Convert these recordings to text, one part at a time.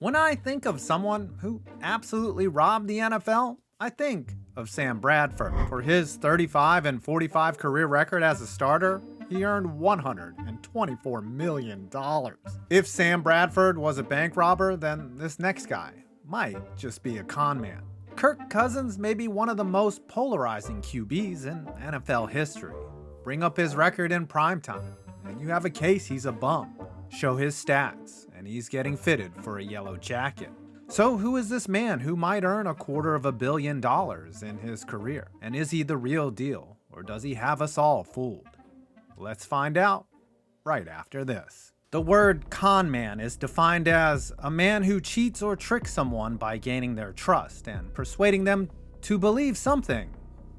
When I think of someone who absolutely robbed the NFL, I think of Sam Bradford. For his 35 and 45 career record as a starter, he earned $124 million. If Sam Bradford was a bank robber, then this next guy might just be a con man. Kirk Cousins may be one of the most polarizing QBs in NFL history. Bring up his record in primetime, and you have a case he's a bum. Show his stats, and he's getting fitted for a yellow jacket. So who is this man who might earn $250 million in his career? And is he the real deal, or does he have us all fooled? Let's find out right after this. The word con man is defined as a man who cheats or tricks someone by gaining their trust and persuading them to believe something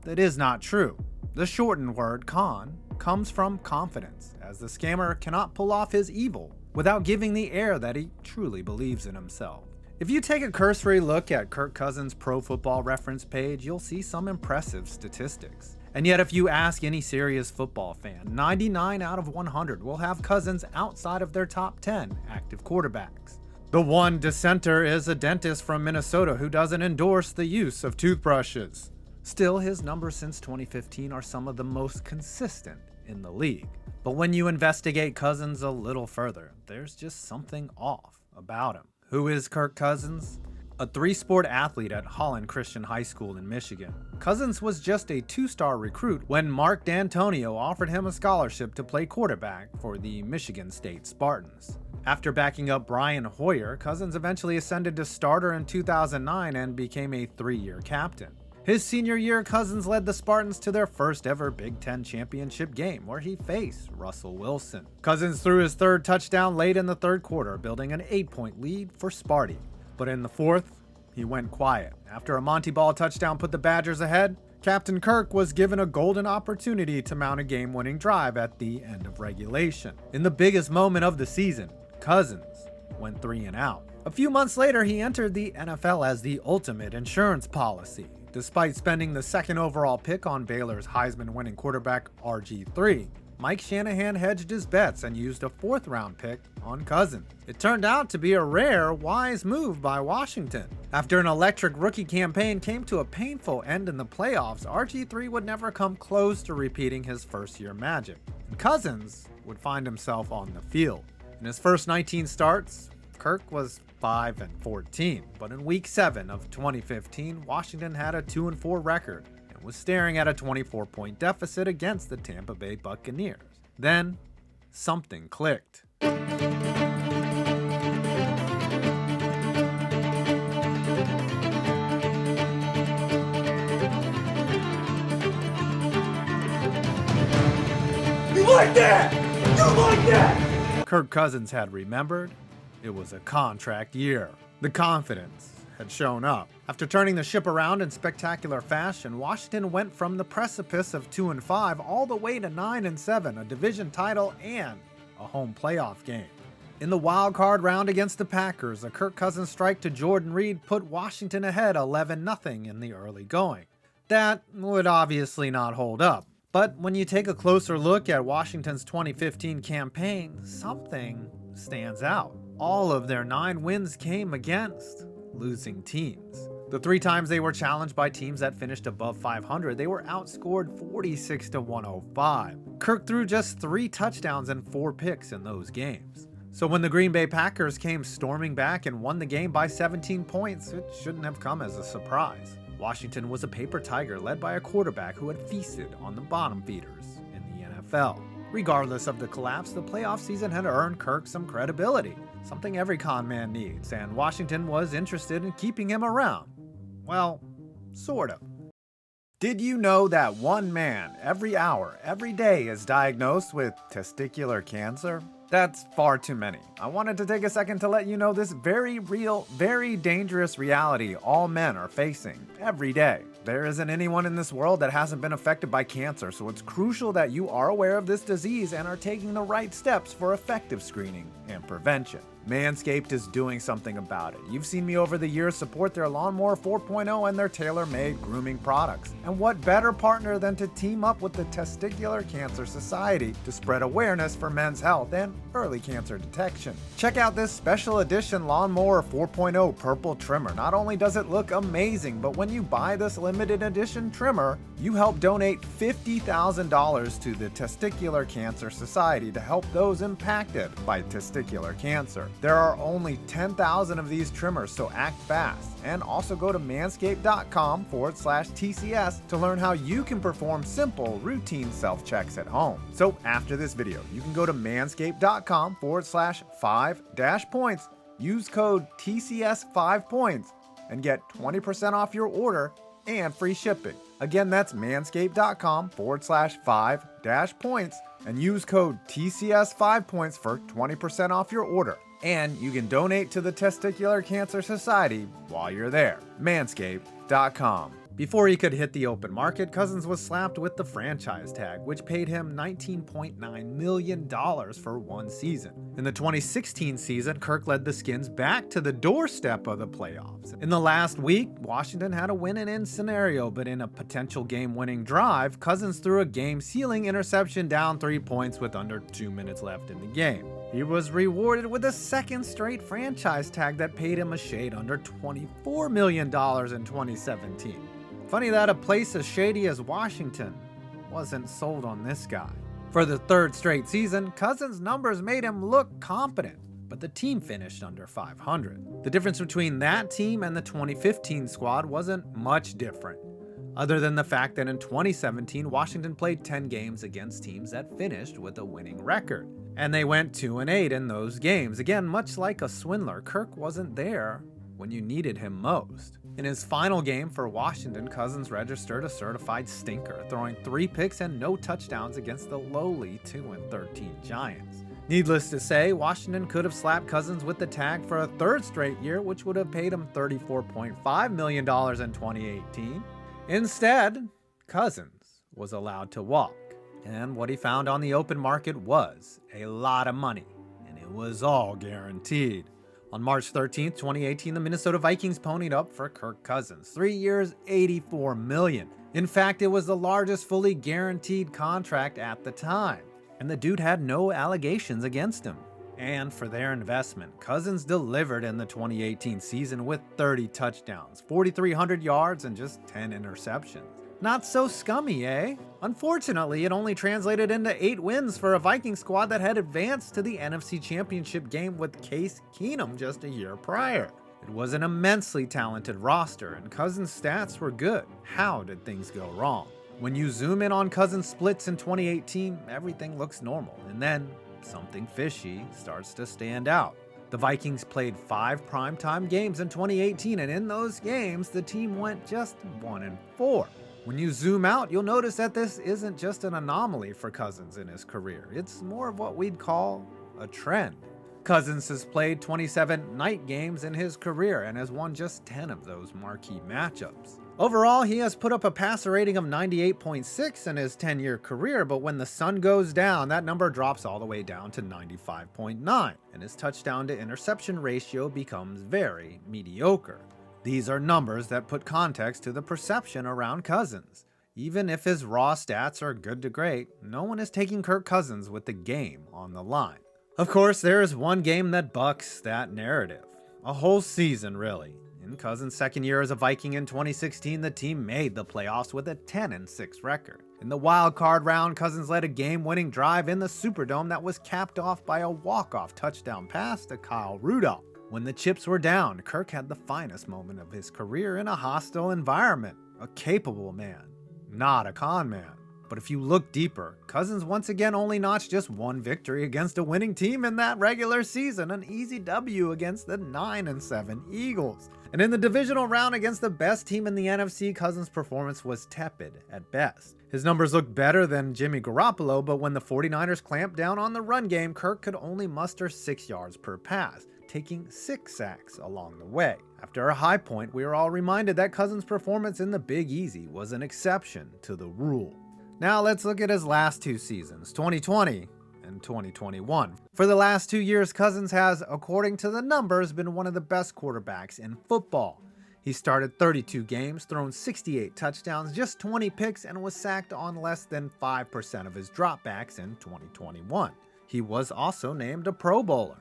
that is not true. The shortened word con comes from confidence, as the scammer cannot pull off his evil without giving the air that he truly believes in himself. If you take a cursory look at Kirk Cousins' Pro Football Reference page, you'll see some impressive statistics. And yet if you ask any serious football fan, 99 out of 100 will have Cousins outside of their top 10 active quarterbacks. The one dissenter is a dentist from Minnesota who doesn't endorse the use of toothbrushes. Still, his numbers since 2015 are some of the most consistent in the league. But when you investigate Cousins a little further, there's just something off about him. Who is Kirk Cousins? A three-sport athlete at Holland Christian High School in Michigan. Cousins was just a two-star recruit when Mark D'Antonio offered him a scholarship to play quarterback for the Michigan State Spartans. After backing up Brian Hoyer, Cousins eventually ascended to starter in 2009 and became a 3-year captain. His senior year, Cousins led the Spartans to their first ever Big Ten championship game, where he faced Russell Wilson. Cousins threw his third touchdown late in the third quarter, building an 8-point lead for Sparty. But in the fourth, he went quiet. After a Monty Ball touchdown put the Badgers ahead, Captain Kirk was given a golden opportunity to mount a game-winning drive at the end of regulation. In the biggest moment of the season, Cousins went 3 and out. A few months later, he entered the NFL as the ultimate insurance policy. Despite spending the second overall pick on Baylor's Heisman-winning quarterback RG3, Mike Shanahan hedged his bets and used a 4th-round pick on Cousins. It turned out to be a rare, wise move by Washington. After an electric rookie campaign came to a painful end in the playoffs, RG3 would never come close to repeating his first-year magic, and Cousins would find himself on the field. In his first 19 starts, Kirk was 5-14, but in Week 7 of 2015, Washington had a 2-4 record and was staring at a 24-point deficit against the Tampa Bay Buccaneers. Then, something clicked. You like that? You like that? Kirk Cousins had remembered it was a contract year. The confidence had shown up. After turning the ship around in spectacular fashion, Washington went from the precipice of 2-5 all the way to 9-7, a division title and a home playoff game. In the wild card round against the Packers, a Kirk Cousins strike to Jordan Reed put Washington ahead 11-0 in the early going. That would obviously not hold up. But when you take a closer look at Washington's 2015 campaign, something stands out. All of their 9 wins came against losing teams. The 3 times they were challenged by teams that finished above 500, they were outscored 46-105. Kirk threw just 3 touchdowns and 4 picks in those games. So when the Green Bay Packers came storming back and won the game by 17 points, it shouldn't have come as a surprise. Washington was a paper tiger led by a quarterback who had feasted on the bottom feeders in the NFL. Regardless of the collapse, the playoff season had earned Kirk some credibility, something every con man needs, and Washington was interested in keeping him around. Well, sort of. Did you know that one man every hour, every day is diagnosed with testicular cancer? That's far too many. I wanted to take a second to let you know this very real, very dangerous reality all men are facing every day. There isn't anyone in this world that hasn't been affected by cancer, so it's crucial that you are aware of this disease and are taking the right steps for effective screening and prevention. Manscaped is doing something about it. You've seen me over the years support their Lawnmower 4.0 and their tailor-made grooming products. And what better partner than to team up with the Testicular Cancer Society to spread awareness for men's health and early cancer detection. Check out this special edition Lawnmower 4.0 purple trimmer. Not only does it look amazing, but when you buy this limited edition trimmer, you help donate $50,000 to the Testicular Cancer Society to help those impacted by testicular cancer. There are only 10,000 of these trimmers, so act fast. And also go to manscaped.com/TCS to learn how you can perform simple, routine self-checks at home. So after this video, you can go to manscaped.com/5-points, use code TCS5points, and get 20% off your order and free shipping. Again, that's manscaped.com/5-points and use code TCS5points for 20% off your order. And you can donate to the Testicular Cancer Society while you're there. Manscaped.com. Before he could hit the open market, Cousins was slapped with the franchise tag, which paid him $19.9 million for one season. In the 2016 season, Kirk led the Skins back to the doorstep of the playoffs. In the last week, Washington had a win-and-in scenario, but in a potential game-winning drive, Cousins threw a game-sealing interception down 3 points with under 2 minutes left in the game. He was rewarded with a second straight franchise tag that paid him a shade under $24 million in 2017. Funny that a place as shady as Washington wasn't sold on this guy. For the third straight season, Cousins' numbers made him look competent, but the team finished under 500. The difference between that team and the 2015 squad wasn't much different, other than the fact that in 2017, Washington played 10 games against teams that finished with a winning record. And they went 2-8 in those games. Again, much like a swindler, Kirk wasn't there when you needed him most. In his final game for Washington, Cousins registered a certified stinker, throwing 3 picks and no touchdowns against the lowly 2-13 Giants. Needless to say, Washington could have slapped Cousins with the tag for a third straight year, which would have paid him $34.5 million in 2018. Instead, Cousins was allowed to walk. And what he found on the open market was a lot of money, and it was all guaranteed. On March 13th, 2018, the Minnesota Vikings ponied up for Kirk Cousins. 3 years, $84 million. In fact, it was the largest fully guaranteed contract at the time. And the dude had no allegations against him. And for their investment, Cousins delivered in the 2018 season with 30 touchdowns, 4,300 yards, and just 10 interceptions. Not so scummy, eh? Unfortunately, it only translated into 8 wins for a Viking squad that had advanced to the NFC Championship game with Case Keenum just a year prior. It was an immensely talented roster, and Cousins' stats were good. How did things go wrong? When you zoom in on Cousins' splits in 2018, everything looks normal, and then something fishy starts to stand out. The Vikings played 5 primetime games in 2018, and in those games, the team went just 1-4. When you zoom out, you'll notice that this isn't just an anomaly for Cousins in his career. It's more of what we'd call a trend. Cousins has played 27 night games in his career and has won just 10 of those marquee matchups. Overall, he has put up a passer rating of 98.6 in his 10-year career, but when the sun goes down, that number drops all the way down to 95.9, and his touchdown to interception ratio becomes very mediocre. These are numbers that put context to the perception around Cousins. Even if his raw stats are good to great, no one is taking Kirk Cousins with the game on the line. Of course, there is one game that bucks that narrative. A whole season, really. In Cousins' second year as a Viking in 2016, the team made the playoffs with a 10-6 record. In the wild card round, Cousins led a game-winning drive in the Superdome that was capped off by a walk-off touchdown pass to Kyle Rudolph. When the chips were down, Kirk had the finest moment of his career in a hostile environment. A capable man, not a con man. But if you look deeper, Cousins once again only notched just one victory against a winning team in that regular season, an easy W against the 9-7 Eagles. And in the divisional round against the best team in the NFC, Cousins' performance was tepid at best. His numbers looked better than Jimmy Garoppolo, but when the 49ers clamped down on the run game, Kirk could only muster 6 yards per pass, taking 6 sacks along the way. After a high point, we are all reminded that Cousins' performance in the Big Easy was an exception to the rule. Now let's look at his last 2 seasons, 2020 in 2021. For the last 2 years, Cousins has, according to the numbers, been one of the best quarterbacks in football. He started 32 games, thrown 68 touchdowns, just 20 picks, and was sacked on less than 5% of his dropbacks in 2021. He was also named a Pro Bowler.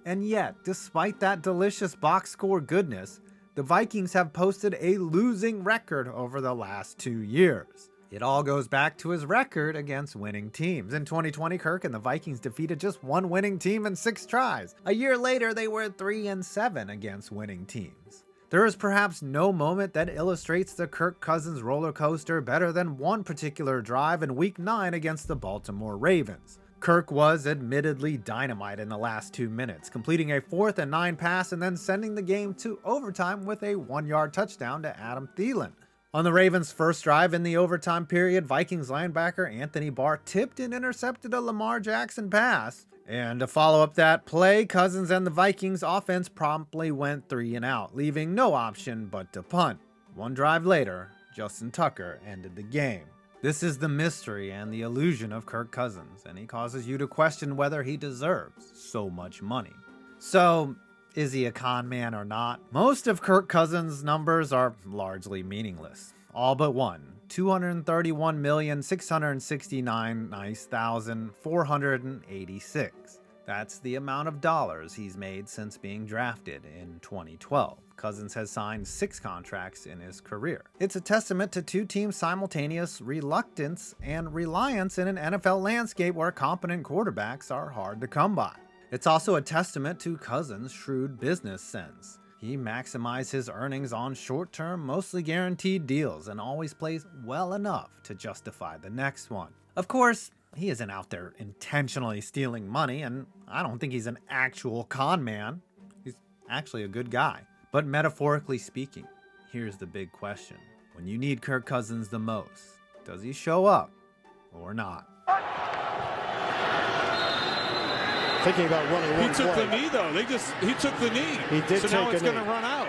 And yet, despite that delicious box score goodness, the Vikings have posted a losing record over the last 2 years. It all goes back to his record against winning teams. In 2020, Kirk and the Vikings defeated just one winning team in 6 tries. A year later, they were 3-7 against winning teams. There is perhaps no moment that illustrates the Kirk Cousins roller coaster better than one particular drive in Week 9 against the Baltimore Ravens. Kirk was admittedly dynamite in the last 2 minutes, completing a 4th and 9 pass and then sending the game to overtime with a 1-yard touchdown to Adam Thielen. On the Ravens' first drive in the overtime period, Vikings linebacker Anthony Barr tipped and intercepted a Lamar Jackson pass. And to follow up that play, Cousins and the Vikings offense promptly went 3 and out, leaving no option but to punt. One drive later, Justin Tucker ended the game. This is the mystery and the illusion of Kirk Cousins, and he causes you to question whether he deserves so much money. So, is he a con man or not? Most of Kirk Cousins' numbers are largely meaningless. All but one. $231,669,486. That's the amount of dollars he's made since being drafted in 2012. Cousins has signed 6 contracts in his career. It's a testament to 2 teams' simultaneous reluctance and reliance in an NFL landscape where competent quarterbacks are hard to come by. It's also a testament to Cousins' shrewd business sense. He maximizes his earnings on short-term, mostly guaranteed deals and always plays well enough to justify the next one. Of course, he isn't out there intentionally stealing money, and I don't think he's an actual con man. He's actually a good guy. But metaphorically speaking, here's the big question. When you need Kirk Cousins the most, does he show up or not? Thinking about running one He took play. the knee, though. He took the knee. He did so take now a it's going to knee. run out.